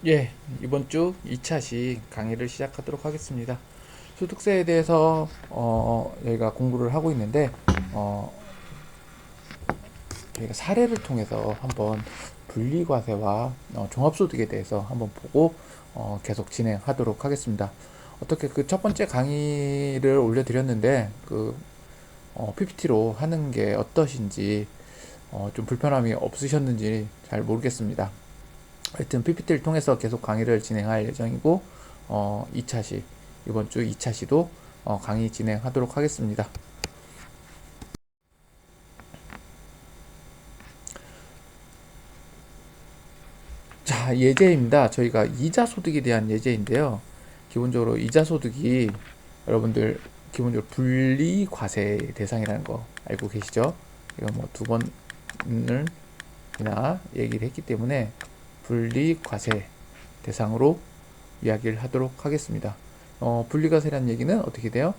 예, 이번 주 2차시 강의를 시작하도록 하겠습니다. 소득세에 대해서 저희가 공부를 하고 있는데 저희가 사례를 통해서 한번 분리과세와 종합소득에 대해서 한번 보고 계속 진행하도록 하겠습니다. 어떻게 그 첫 번째 강의를 올려드렸는데 PPT로 하는 게 어떠신지 좀 불편함이 없으셨는지 잘 모르겠습니다. 하여튼 PPT를 통해서 계속 강의를 진행할 예정이고 2차시 이번 주 2차시도 강의 진행하도록 하겠습니다. 자, 예제입니다. 저희가 이자 소득에 대한 예제인데요. 기본적으로 이자 소득이 여러분들 기본적으로 분리과세 대상이라는 거 알고 계시죠? 이거 뭐 두 번이나 얘기를 했기 때문에 분리과세 대상으로 이야기를 하도록 하겠습니다. 분리과세라는 얘기는 어떻게 돼요?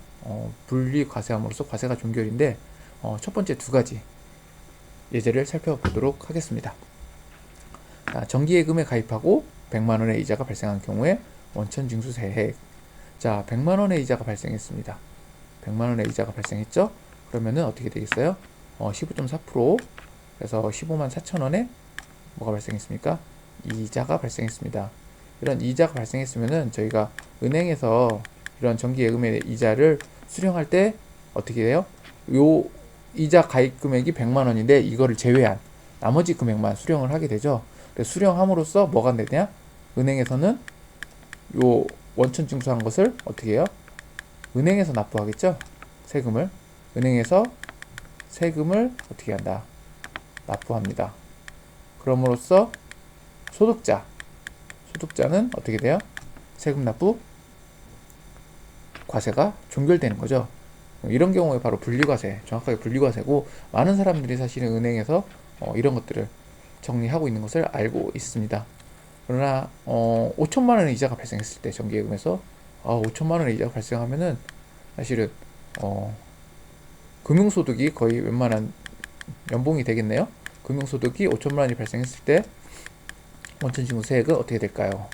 분리과세함으로써 과세가 종결인데 첫 번째 두 가지 예제를 살펴보도록 하겠습니다. 정기예금에 가입하고 100만원의 이자가 발생한 경우에 원천징수세액. 자, 100만원의 이자가 발생했습니다. 100만원의 이자가 발생했죠? 그러면은 어떻게 되겠어요? 15.4% 그래서 15만 4천원에 뭐가 발생했습니까? 이자가 발생했습니다. 이런 이자가 발생했으면은 저희가 은행에서 이런 정기예금의 이자를 수령할 때 어떻게 돼요? 요 이자 가입 금액이 100만 원인데 이거를 제외한 나머지 금액만 수령을 하게 되죠. 수령함으로써 뭐가 되냐? 은행에서는 요 원천 징수한 것을 어떻게 해요? 은행에서 납부하겠죠? 세금을. 은행에서 세금을 어떻게 한다? 납부합니다. 그럼으로써 소득자는 어떻게 돼요? 세금 납부 과세가 종결되는 거죠. 이런 경우에 바로 분리과세, 정확하게 분리과세고 많은 사람들이 사실은 은행에서 이런 것들을 정리하고 있는 것을 알고 있습니다. 그러나 5천만 원의 이자가 발생했을 때 정기예금에서 5천만 원의 이자가 발생하면은 사실은 금융소득이 거의 웬만한 연봉이 되겠네요. 금융소득이 5천만 원이 발생했을 때 원천징수세액은 어떻게 될까요?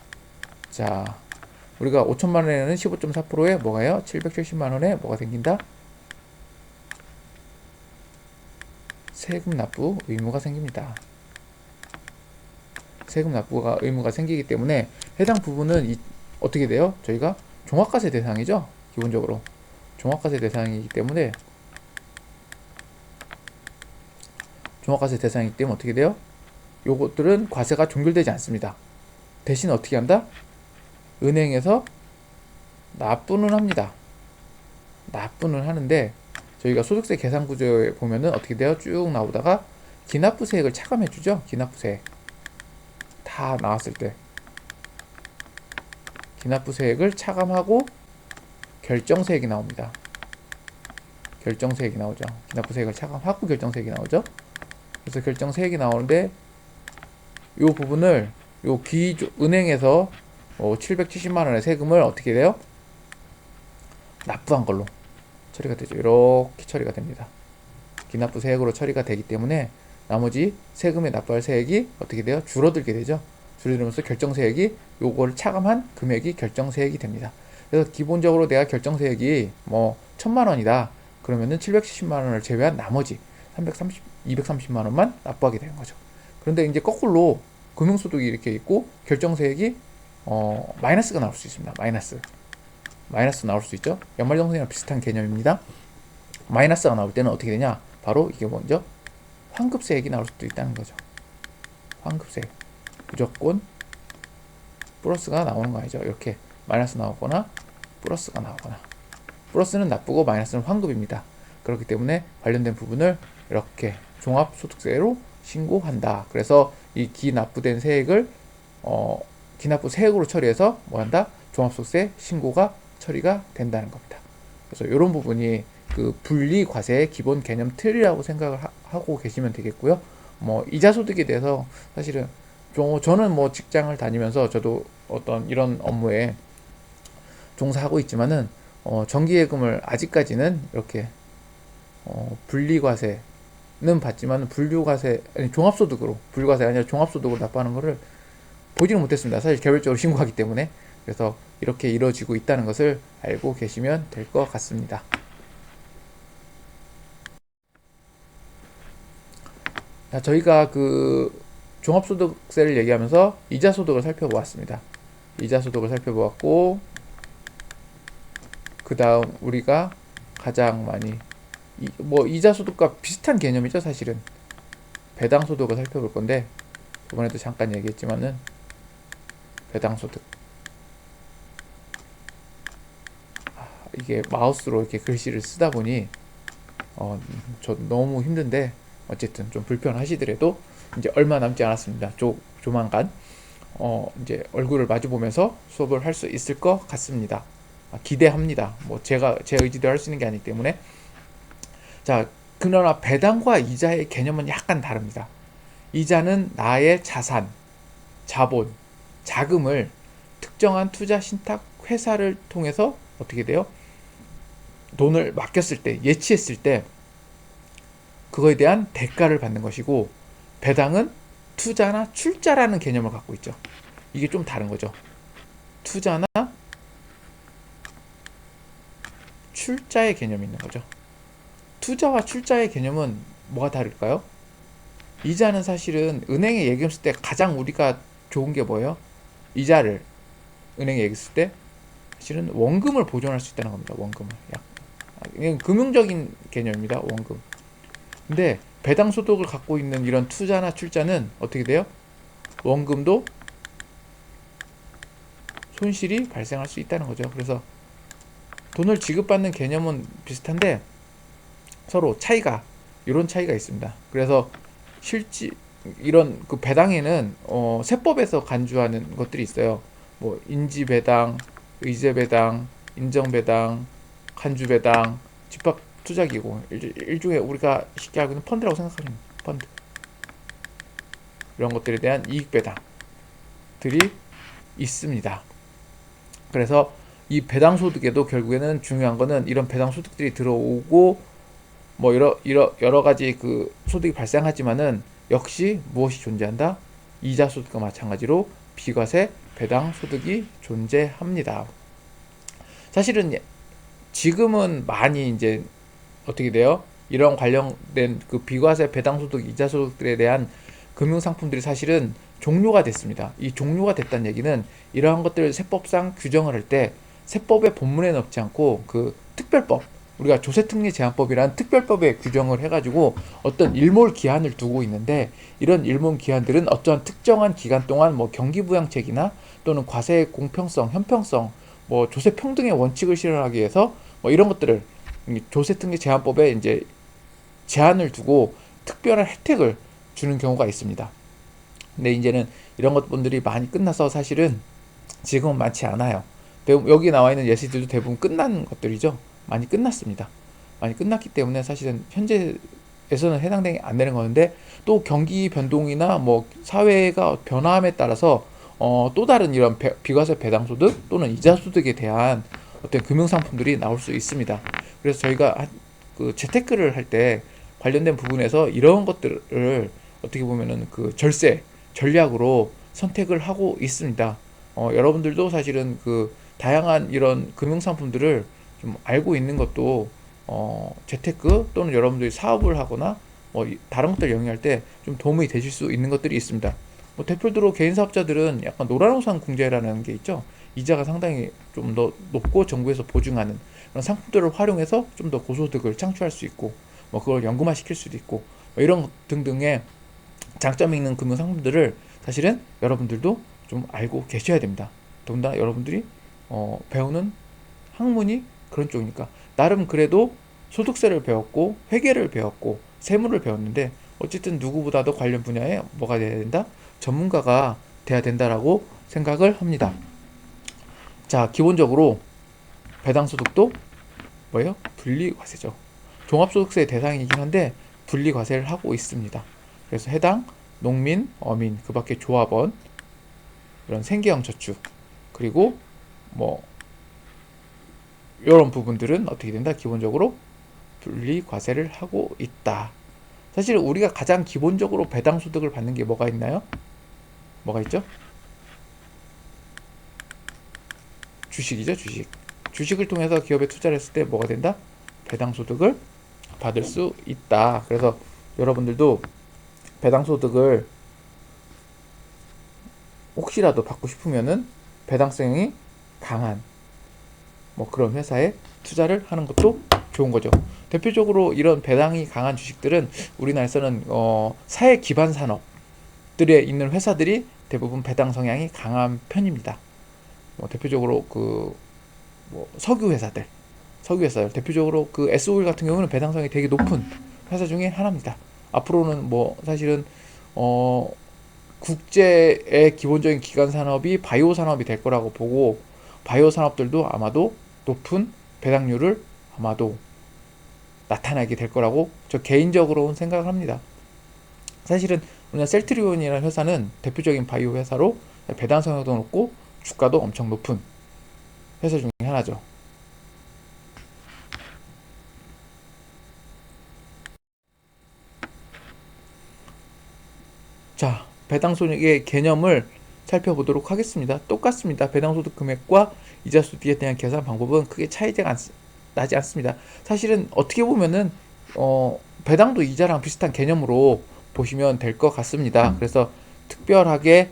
자, 우리가 5천만 원에는 15.4%에 뭐가요? 770만 원에 뭐가 생긴다? 세금 납부 의무가 생깁니다. 세금 납부가 의무가 생기기 때문에 해당 부분은 어떻게 돼요? 저희가 종합과세 대상이죠. 기본적으로 종합과세 대상이기 때문에 어떻게 돼요? 요것들은 과세가 종결되지 않습니다. 대신 어떻게 한다? 은행에서 납부는 합니다. 납부는 하는데 저희가 소득세 계산 구조에 보면은 어떻게 돼요? 쭉 나오다가 기납부세액을 차감해주죠. 기납부세액 다 나왔을 때 기납부세액을 차감하고 결정세액이 나옵니다. 결정세액이 나오죠. 기납부세액을 차감하고 결정세액이 나오죠. 그래서 결정세액이 나오는데 이 부분을 은행에서 770만 원의 세금을 어떻게 돼요? 납부한 걸로 처리가 되죠. 이렇게 처리가 됩니다. 기납부세액으로 처리가 되기 때문에 나머지 세금에 납부할 세액이 어떻게 돼요? 줄어들게 되죠. 줄어들면서 결정세액이 요걸 차감한 금액이 결정세액이 됩니다. 그래서 기본적으로 내가 결정세액이 뭐 1000만 원이다. 그러면은 770만 원을 제외한 나머지 230만 원만 납부하게 되는 거죠. 그런데 이제 거꾸로 금융소득이 이렇게 있고 결정세액이 마이너스가 나올 수 있습니다. 마이너스 나올 수 있죠. 연말정산이랑 비슷한 개념입니다. 마이너스가 나올 때는 어떻게 되냐? 바로 이게 먼저 환급세액이 나올 수도 있다는 거죠. 환급세액 무조건 플러스가 나오는 거 아니죠. 이렇게 마이너스 나오거나 플러스가 나오거나 플러스는 나쁘고 마이너스는 환급입니다. 그렇기 때문에 관련된 부분을 이렇게 종합소득세로 신고한다. 그래서 이 기납부된 세액을 기납부 세액으로 처리해서 뭐한다? 종합소득세 신고가 처리가 된다는 겁니다. 그래서 이런 부분이 그 분리과세의 기본 개념 틀이라고 생각을 하고 계시면 되겠고요. 뭐 이자소득에 대해서 사실은 저는 뭐 직장을 다니면서 저도 어떤 이런 업무에 종사하고 있지만은 정기예금을 아직까지는 이렇게 분리과세는 받지만 분류과세 아니 종합소득으로 분류과세 아니라 종합소득으로 납부하는 거를 보지는 못했습니다. 사실 개별적으로 신고하기 때문에. 그래서 이렇게 이루어지고 있다는 것을 알고 계시면 될 것 같습니다. 자, 저희가 그 종합소득세를 얘기하면서 이자소득을 살펴보았습니다. 이자소득을 살펴보았고, 그 다음 우리가 가장 많이 이자소득과 비슷한 개념이죠. 사실은 배당소득을 살펴볼 건데, 저번에도 잠깐 얘기했지만은 배당소득, 이게 마우스로 이렇게 글씨를 쓰다 보니 저 너무 힘든데, 어쨌든 좀 불편하시더라도 이제 얼마 남지 않았습니다. 조만간 이제 얼굴을 마주 보면서 수업을 할 수 있을 것 같습니다. 기대합니다. 뭐 제 의지대로 할 수 있는 게 아니기 때문에. 자, 그러나 배당과 이자의 개념은 약간 다릅니다. 이자는 나의 자산, 자본, 자금을 특정한 투자 신탁 회사를 통해서 어떻게 돼요? 돈을 맡겼을 때, 예치했을 때 그거에 대한 대가를 받는 것이고, 배당은 투자나 출자라는 개념을 갖고 있죠. 이게 좀 다른 거죠. 투자나 출자의 개념이 있는 거죠. 투자와 출자의 개념은 뭐가 다를까요? 이자는 사실은 은행에 예금했을 때 가장 우리가 좋은 게 뭐예요? 이자를 은행에 예금했을 때 사실은 원금을 보존할 수 있다는 겁니다. 원금을. 이건 금융적인 개념입니다. 원금. 근데 배당소득을 갖고 있는 이런 투자나 출자는 어떻게 돼요? 원금도 손실이 발생할 수 있다는 거죠. 그래서 돈을 지급받는 개념은 비슷한데 서로 이런 차이가 있습니다. 그래서 이런 그 배당에는 세법에서 간주하는 것들이 있어요. 뭐 인지배당, 의제배당, 인정배당, 간주배당, 집합투자기구, 일종의 우리가 쉽게 알고 있는 펀드라고 생각하시면 됩니다. 펀드. 이런 것들에 대한 이익배당들이 있습니다. 그래서 이 배당소득에도 결국에는 중요한 거는 이런 배당소득들이 들어오고 뭐 여러 가지 그 소득이 발생하지만은 역시 무엇이 존재한다? 이자소득과 마찬가지로 비과세 배당소득이 존재합니다. 사실은 지금은 많이 이제 어떻게 돼요? 이런 관련된 그 비과세 배당소득, 이자소득들에 대한 금융상품들이 사실은 종료가 됐습니다. 이 종료가 됐다는 얘기는 이러한 것들을 세법상 규정을 할 때 세법의 본문에 넣지 않고 그 특별법, 우리가 조세특례제한법이라는 특별법에 규정을 해가지고 어떤 일몰 기한을 두고 있는데, 이런 일몰 기한들은 어떠한 특정한 기간 동안 뭐 경기부양책이나 또는 과세의 공평성, 형평성, 뭐 조세평등의 원칙을 실현하기 위해서 뭐 이런 것들을 조세특례제한법에 이제 제한을 두고 특별한 혜택을 주는 경우가 있습니다. 근데 이제는 이런 것들이 많이 끝나서 사실은 지금은 많지 않아요. 여기 나와 있는 예시들도 대부분 끝난 것들이죠. 많이 끝났습니다. 많이 끝났기 때문에 사실은 현재에서는 해당되지 않는 건데, 또 경기 변동이나 뭐 사회가 변화함에 따라서 또 다른 이런 비과세 배당소득 또는 이자소득에 대한 어떤 금융상품들이 나올 수 있습니다. 그래서 저희가 그 재테크를 할 때 관련된 부분에서 이런 것들을 어떻게 보면은 그 절세 전략으로 선택을 하고 있습니다. 여러분들도 사실은 그 다양한 이런 금융상품들을 좀 알고 있는 것도 재테크 또는 여러분들이 사업을 하거나 뭐 다른 것들 영위할 때 좀 도움이 되실 수 있는 것들이 있습니다. 뭐 대표적으로 개인 사업자들은 약간 노란우산 공제라는 게 있죠. 이자가 상당히 좀 더 높고 정부에서 보증하는 그런 상품들을 활용해서 좀 더 고소득을 창출할 수 있고, 뭐 그걸 연금화 시킬 수도 있고, 뭐 이런 등등의 장점이 있는 금융 상품들을 사실은 여러분들도 좀 알고 계셔야 됩니다. 더군다나 여러분들이 배우는 학문이 그런 쪽이니까 나름 그래도 소득세를 배웠고 회계를 배웠고 세무를 배웠는데, 어쨌든 누구보다도 관련 분야에 뭐가 돼야 된다? 전문가가 돼야 된다라고 생각을 합니다. 자, 기본적으로 배당소득도 뭐예요? 분리과세죠. 종합소득세 대상이긴 한데 분리과세를 하고 있습니다. 그래서 해당 농민, 어민, 그 밖에 조합원, 이런 생계형 저축, 그리고 뭐 이런 부분들은 어떻게 된다? 기본적으로 분리과세를 하고 있다. 사실 우리가 가장 기본적으로 배당소득을 받는 게 뭐가 있나요? 뭐가 있죠? 주식이죠, 주식. 주식을 통해서 기업에 투자를 했을 때 뭐가 된다? 배당소득을 받을 수 있다. 그래서 여러분들도 배당소득을 혹시라도 받고 싶으면은 배당성이 강한 뭐 그런 회사에 투자를 하는 것도 좋은 거죠. 대표적으로 이런 배당이 강한 주식들은 우리나라에서는 사회 기반 산업들에 있는 회사들이 대부분 배당 성향이 강한 편입니다. 뭐 대표적으로 뭐 석유 회사들 대표적으로 그 S-오일 같은 경우는 배당성이 되게 높은 회사 중에 하나입니다. 앞으로는 뭐 사실은 국제의 기본적인 기간 산업이 바이오 산업이 될 거라고 보고, 바이오 산업들도 아마도 높은 배당률을 아마도 나타나게 될 거라고 저 개인적으로는 생각을 합니다. 사실은 우리나라 셀트리온이라는 회사는 대표적인 바이오 회사로 배당 성향도 높고 주가도 엄청 높은 회사 중에 하나죠. 자, 배당소득의 개념을 살펴보도록 하겠습니다. 똑같습니다. 배당소득 금액과 이자소득에 대한 계산 방법은 크게 차이가 나지 않습니다. 사실은 어떻게 보면은 배당도 이자랑 비슷한 개념으로 보시면 될 것 같습니다. 그래서 특별하게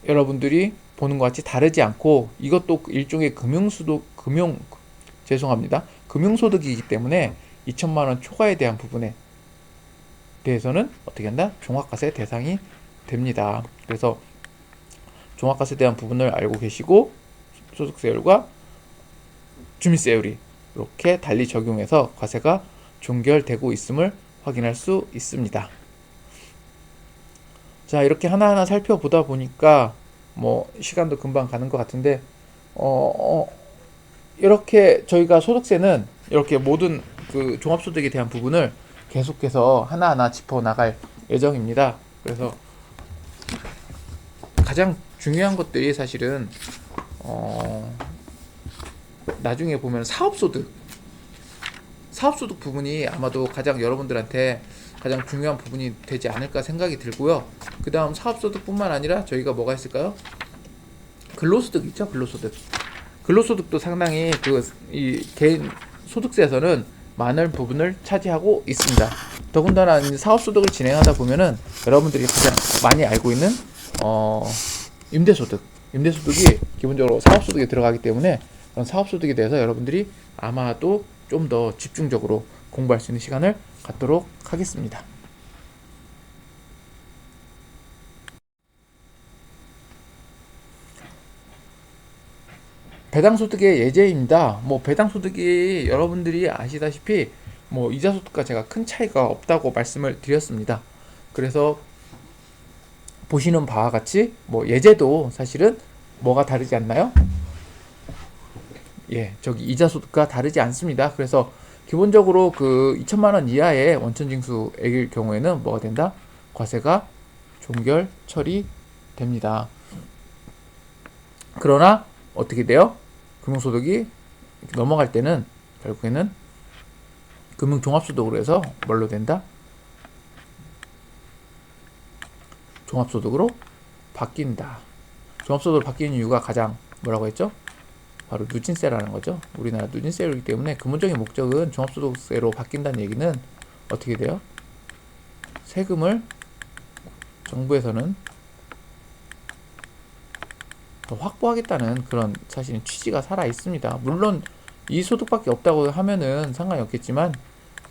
여러분들이 보는 것 같이 다르지 않고, 이것도 일종의 금융소득이기 때문에 2천만 원 초과에 대한 부분에 대해서는 어떻게 한다? 종합과세 대상이 됩니다. 그래서 종합과세에 대한 부분을 알고 계시고, 소득세율과 주민세율이 이렇게 달리 적용해서 과세가 종결되고 있음을 확인할 수 있습니다. 자, 이렇게 하나하나 살펴보다 보니까 뭐 시간도 금방 가는 것 같은데, 이렇게 저희가 소득세는 이렇게 모든 그 종합소득에 대한 부분을 계속해서 하나하나 짚어 나갈 예정입니다. 그래서 가장 중요한 것들이 사실은 나중에 보면 사업소득 부분이 아마도 가장 여러분들한테 가장 중요한 부분이 되지 않을까 생각이 들고요. 그 다음 사업소득뿐만 아니라 저희가 뭐가 있을까요? 근로소득 있죠. 근로소득도 상당히 이 개인 소득세에서는 많은 부분을 차지하고 있습니다. 더군다나 사업소득을 진행하다 보면은 여러분들이 가장 많이 알고 있는 임대소득이 기본적으로 사업소득에 들어가기 때문에 그런 사업소득에 대해서 여러분들이 아마도 좀 더 집중적으로 공부할 수 있는 시간을 갖도록 하겠습니다. 배당소득의 예제입니다. 뭐 배당소득이 여러분들이 아시다시피 뭐 이자소득과 제가 큰 차이가 없다고 말씀을 드렸습니다. 그래서 보시는 바와 같이 뭐 예제도 사실은 뭐가 다르지 않나요? 예, 저기 이자소득과 다르지 않습니다. 그래서 기본적으로 그 2천만 원 이하의 원천징수액일 경우에는 뭐가 된다? 과세가 종결 처리됩니다. 그러나 어떻게 돼요? 금융소득이 넘어갈 때는 결국에는 금융종합소득으로 해서 뭘로 된다? 종합소득으로 바뀐다. 종합소득으로 바뀌는 이유가 가장 뭐라고 했죠? 바로 누진세라는 거죠. 우리나라 누진세이기 때문에 근본적인 목적은 종합소득세로 바뀐다는 얘기는 어떻게 돼요? 세금을 정부에서는 더 확보하겠다는 그런 사실은 취지가 살아 있습니다. 물론 이 소득밖에 없다고 하면은 상관이 없겠지만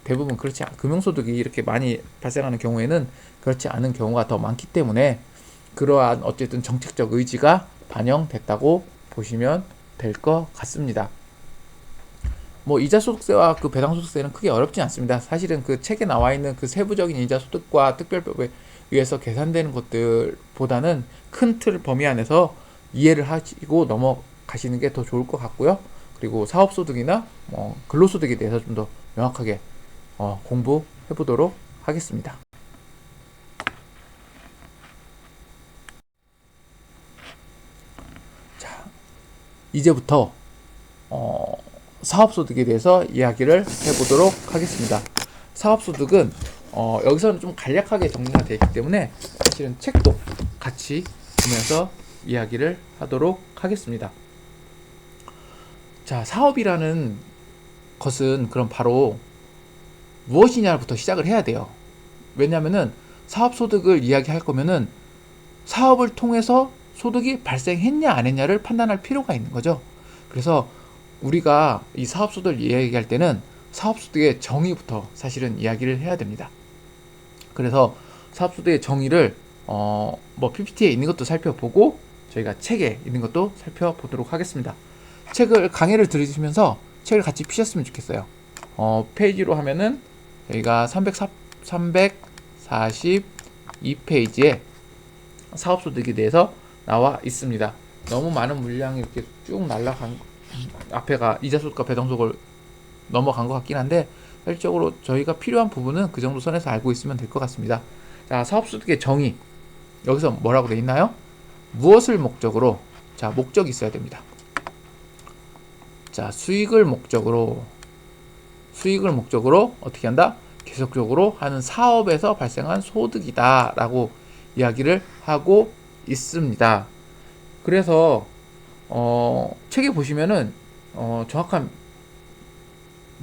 대부분 금융소득이 이렇게 많이 발생하는 경우에는 그렇지 않은 경우가 더 많기 때문에 그러한 어쨌든 정책적 의지가 반영됐다고 보시면 될 것 같습니다. 뭐 이자소득세와 그 배당소득세는 크게 어렵진 않습니다. 사실은 그 책에 나와 있는 그 세부적인 이자소득과 특별법에 의해서 계산되는 것들보다는 큰 틀 범위 안에서 이해를 하시고 넘어가시는 게 더 좋을 것 같고요. 그리고 사업소득이나 근로소득에 대해서 좀 더 명확하게 공부해 보도록 하겠습니다. 자, 이제부터 사업소득에 대해서 이야기를 해보도록 하겠습니다. 사업소득은 여기서는 좀 간략하게 정리가 되어 있기 때문에 사실은 책도 같이 보면서 이야기를 하도록 하겠습니다. 자, 사업이라는 것은 그럼 바로 무엇이냐부터 시작을 해야 돼요. 왜냐하면은 사업소득을 이야기할 거면은 사업을 통해서 소득이 발생했냐 안 했냐를 판단할 필요가 있는 거죠. 그래서 우리가 이 사업소득을 이야기할 때는 사업소득의 정의부터 사실은 이야기를 해야 됩니다. 그래서 사업소득의 정의를 뭐 PPT에 있는 것도 살펴보고 저희가 책에 있는 것도 살펴보도록 하겠습니다. 강의를 들으시면서 책을 같이 피셨으면 좋겠어요. 페이지로 하면은 저희가 342페이지에 사업소득에 대해서 나와 있습니다. 너무 많은 물량이 이렇게 쭉 날라간 앞에가 이자소득과 배당소득을 넘어간 것 같긴 한데 실질적으로 저희가 필요한 부분은 그 정도 선에서 알고 있으면 될 것 같습니다. 자, 사업소득의 정의 여기서 뭐라고 되어 있나요? 무엇을 목적으로? 자, 목적이 있어야 됩니다. 자, 수익을 목적으로 어떻게 한다? 계속적으로 하는 사업에서 발생한 소득이다 라고 이야기를 하고 있습니다. 그래서 책에 보시면은 정확한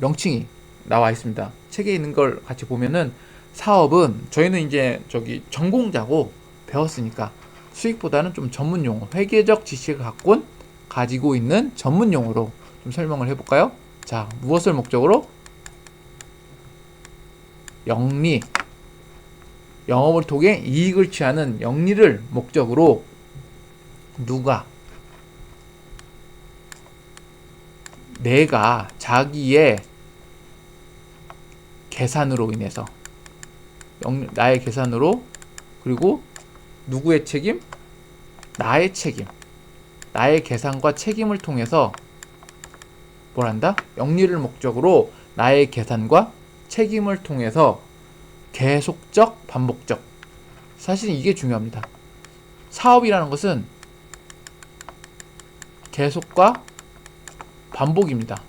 명칭이 나와 있습니다. 책에 있는 걸 같이 보면은 사업은 저희는 이제 전공자고 배웠으니까 수익보다는 좀 전문 용어, 회계적 지식을 가지고 있는 전문 용어로 좀 설명을 해볼까요? 자, 무엇을 목적으로? 영리, 영업을 통해 이익을 취하는 영리를 목적으로 내가 자기의 계산으로 인해서 나의 계산으로 그리고 누구의 책임? 나의 책임. 나의 계산과 책임을 통해서 뭘한다? 영리를 목적으로 나의 계산과 책임을 통해서 계속적, 반복적. 사실 이게 중요합니다. 사업이라는 것은 계속과 반복입니다.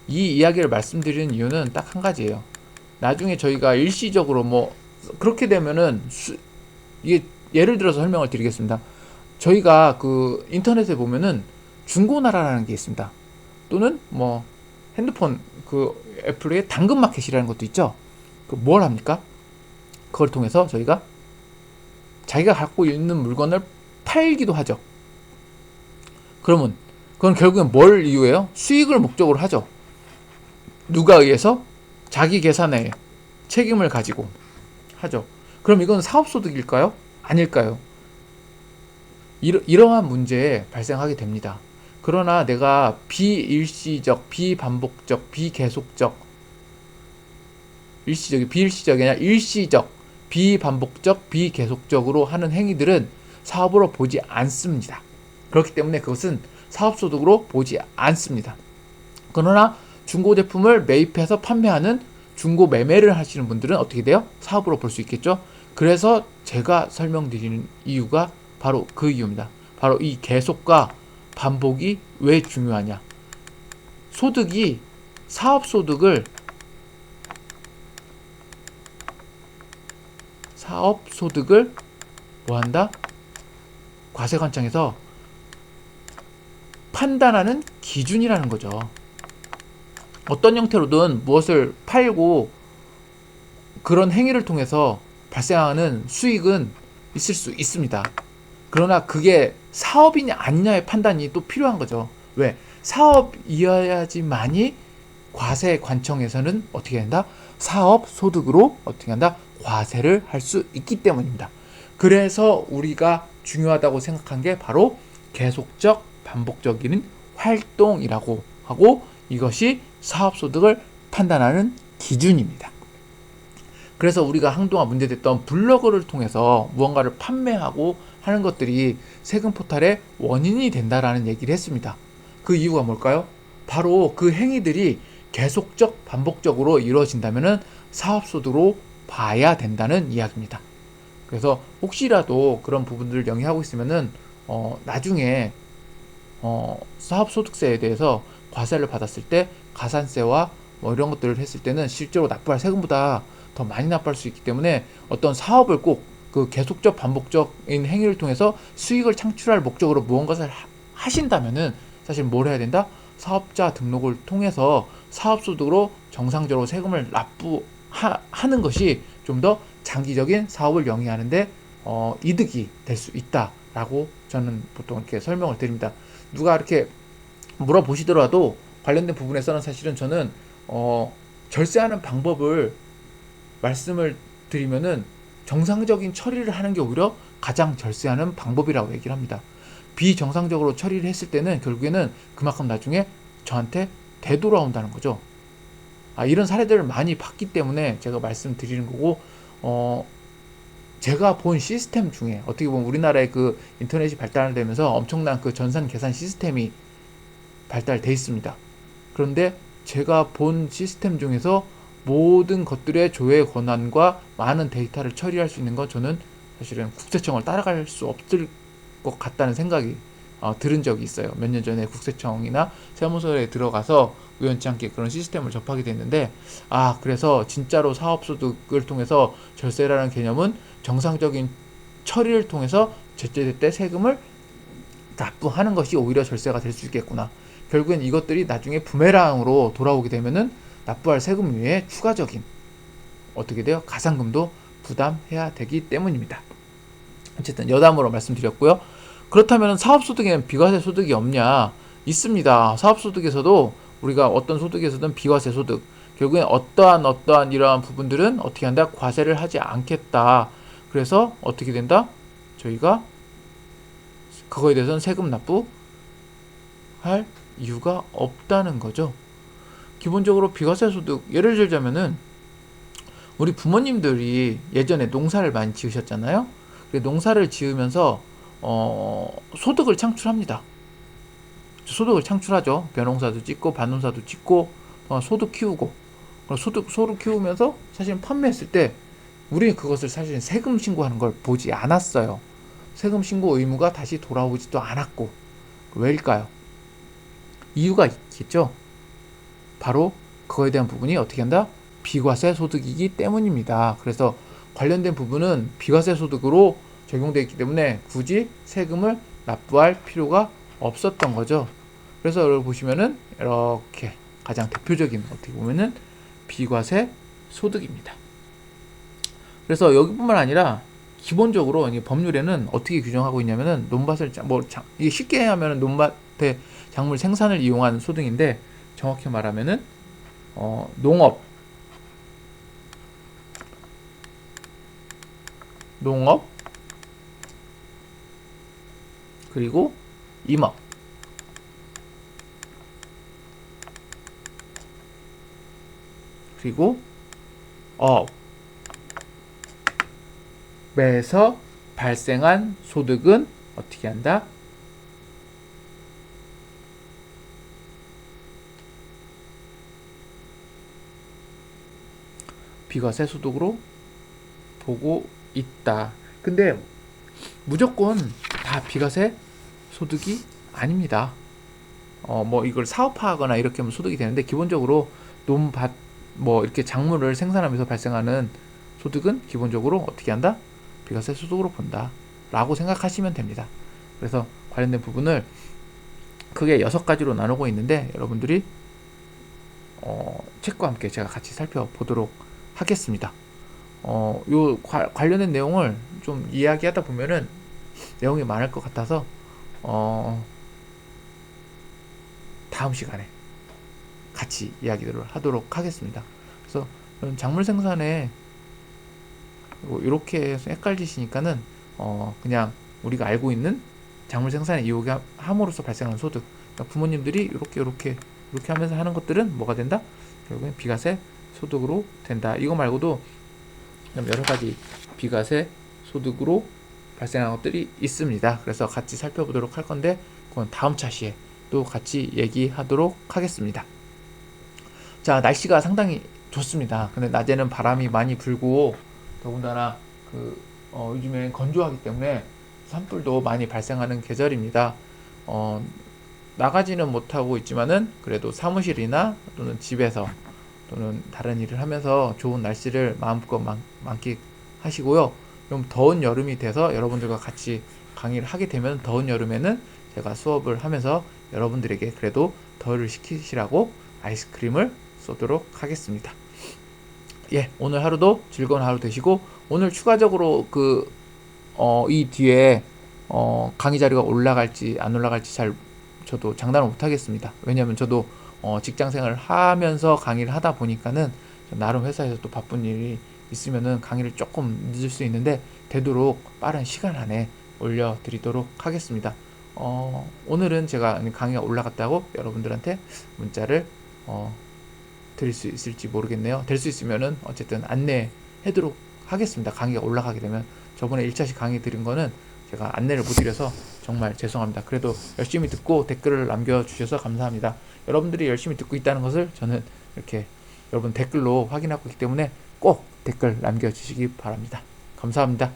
이 이야기를 말씀드리는 이유는 딱 한 가지예요. 나중에 저희가 일시적으로 그렇게 되면은 이게 예를 들어서 설명을 드리겠습니다. 저희가 그 인터넷에 보면은 중고나라라는 게 있습니다. 또는 핸드폰 애플의 당근마켓이라는 것도 있죠. 뭘 합니까? 그걸 통해서 저희가 자기가 갖고 있는 물건을 팔기도 하죠. 그러면 그건 결국엔 뭘 이유예요? 수익을 목적으로 하죠. 누가 의해서? 자기 계산에 책임을 가지고 하죠. 그럼 이건 사업소득일까요? 아닐까요? 이러한 문제에 발생하게 됩니다. 그러나 내가 비일시적, 비반복적, 비계속적, 비일시적이 아니라 일시적, 비반복적, 비계속적으로 하는 행위들은 사업으로 보지 않습니다. 그렇기 때문에 그것은 사업소득으로 보지 않습니다. 그러나 중고제품을 매입해서 판매하는 중고 매매를 하시는 분들은 어떻게 돼요? 사업으로 볼 수 있겠죠? 그래서 제가 설명드리는 이유가 바로 그 이유입니다. 바로 이 계속과 반복이 왜 중요하냐? 사업소득을 뭐한다? 과세관청에서 판단하는 기준이라는 거죠. 어떤 형태로든 무엇을 팔고 그런 행위를 통해서 발생하는 수익은 있을 수 있습니다. 그러나 그게 사업이냐 아니냐의 판단이 또 필요한 거죠. 왜? 사업이어야지만이 과세관청에서는 어떻게 한다? 사업소득으로 어떻게 한다? 과세를 할 수 있기 때문입니다. 그래서 우리가 중요하다고 생각한 게 바로 계속적, 반복적인 활동이라고 하고 이것이 사업소득을 판단하는 기준입니다. 그래서 우리가 한동안 문제됐던 블로그를 통해서 무언가를 판매하고 하는 것들이 세금 포탈의 원인이 된다라는 얘기를 했습니다. 그 이유가 뭘까요? 바로 그 행위들이 계속적, 반복적으로 이루어진다면 사업소득으로 봐야 된다는 이야기입니다. 그래서 혹시라도 그런 부분들을 영위하고 있으면은 나중에 사업소득세에 대해서 과세를 받았을 때 가산세와 이런 것들을 했을 때는 실제로 납부할 세금보다 더 많이 납부할 수 있기 때문에 어떤 사업을 꼭 그 계속적 반복적인 행위를 통해서 수익을 창출할 목적으로 무언가를 하신다면은 사실 뭘 해야 된다? 사업자 등록을 통해서 사업소득으로 정상적으로 세금을 납부하는 것이 좀 더 장기적인 사업을 영위하는데 이득이 될 수 있다라고 저는 보통 이렇게 설명을 드립니다. 누가 이렇게 물어보시더라도 관련된 부분에서는 사실은 저는 절세하는 방법을 말씀을 드리면은 정상적인 처리를 하는 게 오히려 가장 절세하는 방법이라고 얘기를 합니다. 비정상적으로 처리를 했을 때는 결국에는 그만큼 나중에 저한테 되돌아온다는 거죠. 이런 사례들을 많이 봤기 때문에 제가 말씀드리는 거고, 제가 본 시스템 중에 어떻게 보면 우리나라의 그 인터넷이 발달되면서 엄청난 그 전산 계산 시스템이 발달돼 있습니다. 그런데 제가 본 시스템 중에서 모든 것들의 조회 권한과 많은 데이터를 처리할 수 있는 건 저는 사실은 국세청을 따라갈 수 없을 것 같다는 생각이 들은 적이 있어요. 몇 년 전에 국세청이나 세무서에 들어가서 우연치 않게 그런 시스템을 접하게 됐는데, 그래서 진짜로 사업소득을 통해서 절세라는 개념은 정상적인 처리를 통해서 제때 세금을 납부하는 것이 오히려 절세가 될 수 있겠구나. 결국엔 이것들이 나중에 부메랑으로 돌아오게 되면은 납부할 세금 외에 추가적인 어떻게 돼요? 가산금도 부담해야 되기 때문입니다. 어쨌든 여담으로 말씀드렸고요. 그렇다면 사업소득에는 비과세 소득이 없냐? 있습니다. 사업소득에서도 우리가 어떤 소득에서든 비과세 소득, 결국엔 어떠한 이러한 부분들은 어떻게 한다? 과세를 하지 않겠다. 그래서 어떻게 된다? 저희가 그거에 대해서는 세금 납부할 이유가 없다는 거죠. 기본적으로 비과세 소득, 예를 들자면은 우리 부모님들이 예전에 농사를 많이 지으셨잖아요. 농사를 지으면서 소득을 창출합니다. 소득을 창출하죠. 벼농사도 짓고 밭농사도 짓고 소도 키우고, 소를 키우면서 사실 판매했을 때 우리는 그것을 사실 세금 신고하는 걸 보지 않았어요. 세금 신고 의무가 다시 돌아오지도 않았고, 왜일까요? 이유가 있겠죠. 바로 그거에 대한 부분이 어떻게 한다? 비과세 소득이기 때문입니다. 그래서 관련된 부분은 비과세 소득으로 적용되어 있기 때문에 굳이 세금을 납부할 필요가 없었던 거죠. 그래서 여러분 보시면은 이렇게 가장 대표적인 어떻게 보면은 비과세 소득입니다. 그래서 여기뿐만 아니라 기본적으로 법률에는 어떻게 규정하고 있냐면은 논밭을 이게 쉽게 하면은 논밭의 작물 생산을 이용한 소득인데, 정확히 말하면은 농업 그리고 임업, 그리고 어업에서 발생한 소득은 어떻게 한다? 비과세 소득으로 보고 있다. 근데 무조건 다 비과세 소득이 아닙니다. 이걸 사업화하거나 이렇게 하면 소득이 되는데, 기본적으로 논밭 이렇게 작물을 생산하면서 발생하는 소득은 기본적으로 어떻게 한다? 비과세 소득으로 본다 라고 생각하시면 됩니다. 그래서 관련된 부분을 크게 6가지로 나누고 있는데, 여러분들이 책과 함께 제가 같이 살펴보도록 하겠습니다. 요 관련된 내용을 좀 이야기하다 보면은 내용이 많을 것 같아서 다음 시간에 같이 이야기를 하도록 하겠습니다. 그래서 작물 생산에 이렇게 해서 헷갈리시니까는 그냥 우리가 알고 있는 작물 생산에 이용함으로써 발생하는 소득, 그러니까 부모님들이 이렇게 하면서 하는 것들은 뭐가 된다? 결국엔 비과세 소득으로 된다. 이거 말고도 여러 가지 비과세 소득으로 발생한 것들이 있습니다. 그래서 같이 살펴보도록 할 건데, 그건 다음 차시에 또 같이 얘기하도록 하겠습니다. 자, 날씨가 상당히 좋습니다. 근데 낮에는 바람이 많이 불고, 더군다나 요즘엔 건조하기 때문에 산불도 많이 발생하는 계절입니다. 나가지는 못하고 있지만은 그래도 사무실이나 또는 집에서 또는 다른 일을 하면서 좋은 날씨를 마음껏 만끽하시고요. 좀 더운 여름이 돼서 여러분들과 같이 강의를 하게 되면 더운 여름에는 제가 수업을 하면서 여러분들에게 그래도 더위를 식히시라고 아이스크림을 쏘도록 하겠습니다. 예, 오늘 하루도 즐거운 하루 되시고, 오늘 추가적으로 이 뒤에 강의 자료가 올라갈지 안 올라갈지 잘 저도 장담을 못 하겠습니다. 왜냐면 저도 직장 생활을 하면서 강의를 하다 보니까는 나름 회사에서 또 바쁜 일이 있으면은 강의를 조금 늦을 수 있는데 되도록 빠른 시간 안에 올려드리도록 하겠습니다. 오늘은 제가 강의가 올라갔다고 여러분들한테 문자를 드릴 수 있을지 모르겠네요. 될 수 있으면은 어쨌든 안내해도록 하겠습니다. 강의가 올라가게 되면. 저번에 1차씩 강의 드린 거는 제가 안내를 못 드려서 정말 죄송합니다. 그래도 열심히 듣고 댓글을 남겨주셔서 감사합니다. 여러분들이 열심히 듣고 있다는 것을 저는 이렇게 여러분 댓글로 확인하고 있기 때문에 꼭 댓글 남겨주시기 바랍니다. 감사합니다.